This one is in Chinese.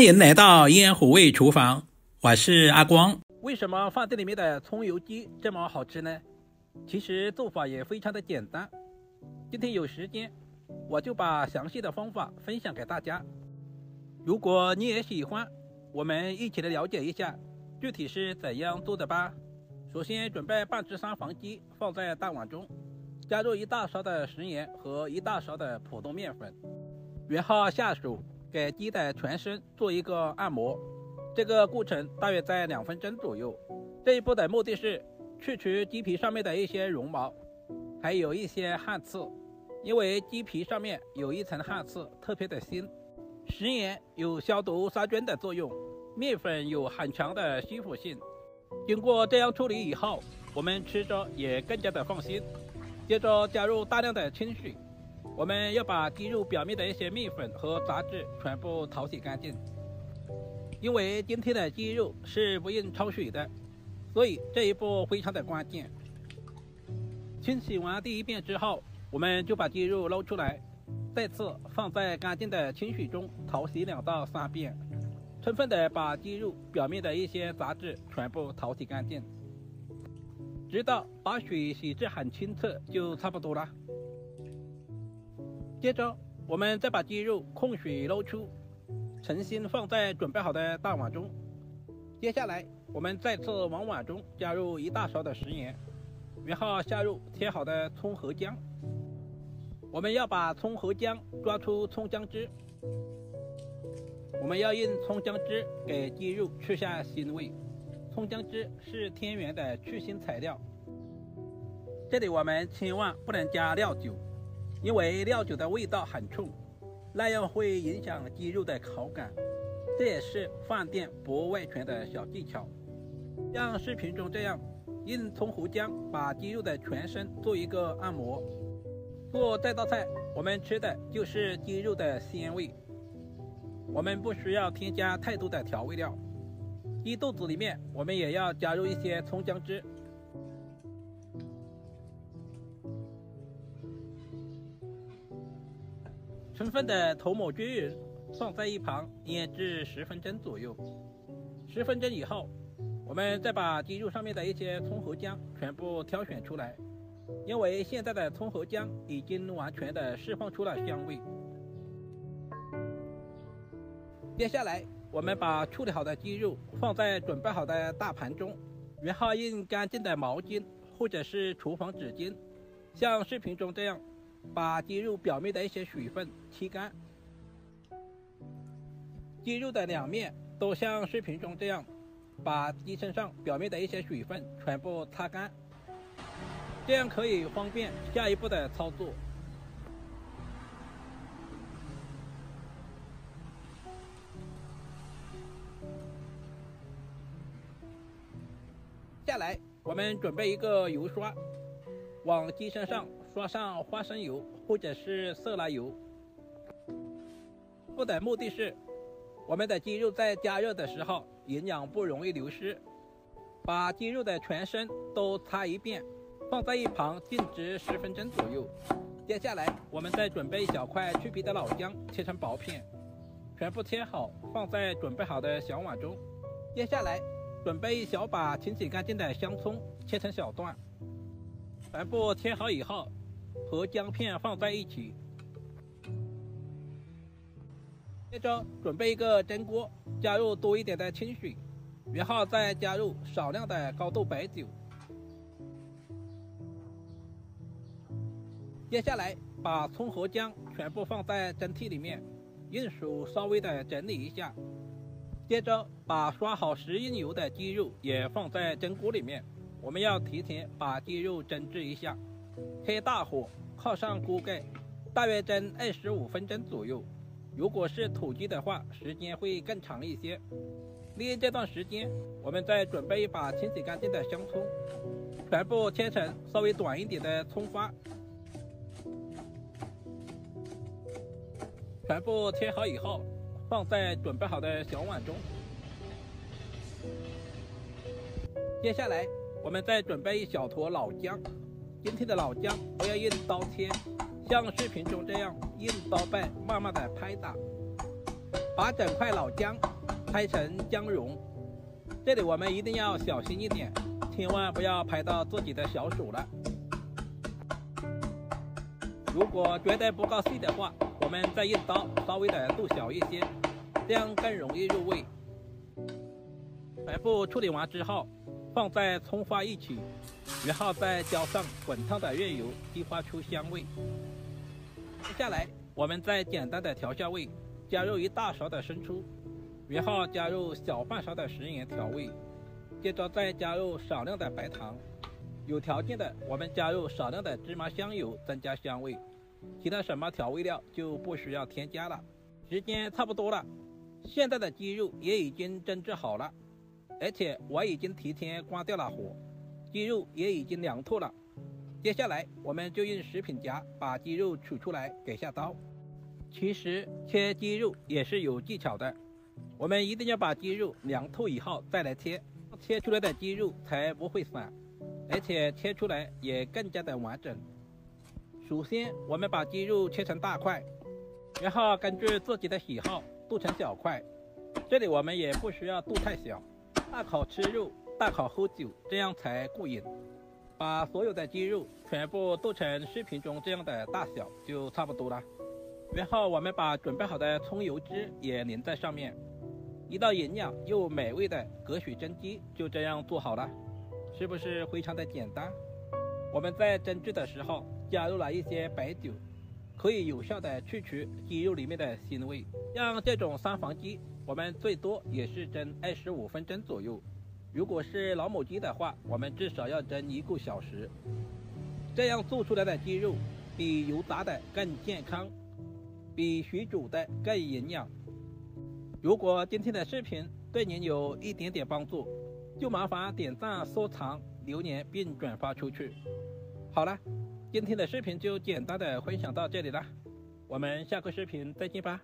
歡迎來到煙火味廚房，我是阿光。為什麼飯店裡面的蔥油雞這麼好吃呢？其實做法也非常的簡單。今天有時間，我就把詳細的方法分享給大家。如果你也喜歡，我們一起來了解一下具體是怎樣做的吧。首先準備半只三黃雞放在大碗中，加入1大勺的食鹽和1大勺的普通麵粉，然後下手給雞的全身做一個按摩，這個過程大約在2分鐘左右。這一步的目的是去除雞皮上面的一些絨毛，還有一些汗刺，因為雞皮上面有一層汗刺，特別的腥。食鹽有消毒殺菌的作用，麵粉有很強的吸附性。經過這樣處理以後，我們吃着也更加的放心。接着加入大量的清水，我們要把雞肉表面的一些麵粉和雜質全部淘洗乾淨。因為今天的雞肉是不用焯水的，所以這一步非常的關鍵。清洗完第一遍之後，我們就把雞肉撈出來，再次放在乾淨的清水中淘洗2到3遍，充分的把雞肉表面的一些雜質全部淘洗乾淨，直到把水洗至很清澈就差不多了。接着我們再把雞肉控水撈出，重新放在準備好的大碗中。接下來我們再次往碗中加入1大勺的食鹽，然後下入切好的蔥和薑。我們要把蔥和薑抓出蔥薑汁，我們要用蔥薑汁給雞肉去下腥味。蔥薑汁是天然的去腥材料，這裡我們千萬不能加料酒，因為料酒的味道很衝，那樣會影響雞肉的口感。這也是飯店不外傳的小技巧。像視頻中這樣，用蔥和薑把雞肉的全身做一個按摩。做這道菜，我們吃的就是雞肉的鮮味，我們不需要添加太多的調味料。雞肚子裡面我們也要加入一些蔥薑汁。充分的涂抹均勻，放在一旁醃制10分鐘左右。10分鐘以後，我們再把雞肉上面的一些蔥和薑全部挑選出來，因為現在的蔥和薑已經完全的釋放出了香味。接下來我們把處理好的雞肉放在準備好的大盤中，然後用乾淨的毛巾或者是廚房紙巾，像視頻中這樣把雞肉表面的一些水分吸乾。雞肉的2面都像視頻中這樣把雞身上表面的一些水分全部擦乾，這樣可以方便下一步的操作。下来我們準備一個油刷，往雞身上刷上花生油或者是色拉油。做的目的是我們的雞肉在加熱的時候營養不容易流失。把雞肉的全身都擦一遍，放在一旁靜置10分鐘左右。接下來我們再準備小塊去皮的老薑，切成薄片，全部切好放在準備好的小碗中。接下來準備一小把清洗乾淨的香蔥，切成小段，全部切好以後和薑片放在一起。接着準備一個蒸鍋，加入多一點的清水，然後再加入少量的高度白酒。接下來把蔥和薑全部放在蒸屉裡面，用手稍微的整理一下。接着把刷好食用油的雞肉也放在蒸鍋裡面，我們要提前把雞肉蒸制一下。開大火，靠上鍋蓋，大約蒸25分鐘左右。如果是土雞的話，時間會更長一些。利用這段時間，我們再準備一把清洗乾淨的香蔥，全部切成稍微短一點的蔥花，全部切好以後放在準備好的小碗中。接下来我們再準備一小坨老薑，今天的老薑不要用刀切，像视頻中這樣用刀背慢慢的拍打，把整塊老薑拍成薑蓉。這裡我們一定要小心一點，千萬不要拍到自己的小手了。如果觉得不夠細的話，我們再用刀稍微的剁小一些，這樣更容易入味。全部處理完之後，放在蔥花一起，然後再澆上滾燙的熱油，激發出香味。接下來，我們再簡單的調下味，加入1大勺的生抽，然後加入小半勺的食鹽調味，接着再加入少量的白糖。有條件的，我們加入少量的芝麻香油，增加香味。其他什麼調味料就不需要添加了。時間差不多了，現在的雞肉也已經蒸製好了，而且我已經提前關掉了火，雞肉也已經涼透了。接下來，我們就用食品夾把雞肉取出來，給下刀。其實切雞肉也是有技巧的，我們一定要把雞肉涼透以後再來切，切出來的雞肉才不會散，而且切出來也更加的完整。首先，我們把雞肉切成大塊，然後根據自己的喜好剁成小塊。這裡我們也不需要剁太小，大口吃肉，大口喝酒，這樣才過癮。把所有的雞肉全部剁成視頻中這樣的大小就差不多了。然後我們把準備好的蔥油脂也淋在上面，一道營養又美味的隔水蒸雞就這樣做好了，是不是非常的簡單？我們在蒸製的時候加入了一些白酒，可以有效的去除雞肉裡面的腥味。像這種三黃雞，我們最多也是蒸25分鐘左右。如果是老母雞的話，我們至少要蒸1個小時。這樣做出來的雞肉比油炸的更健康，比水煮的更營養。如果今天的視頻對您有一點點幫助，就麻煩點讚、收藏、留言並轉發出去。好了，今天的視頻就簡單的分享到這裡了，我們下個視頻再見吧。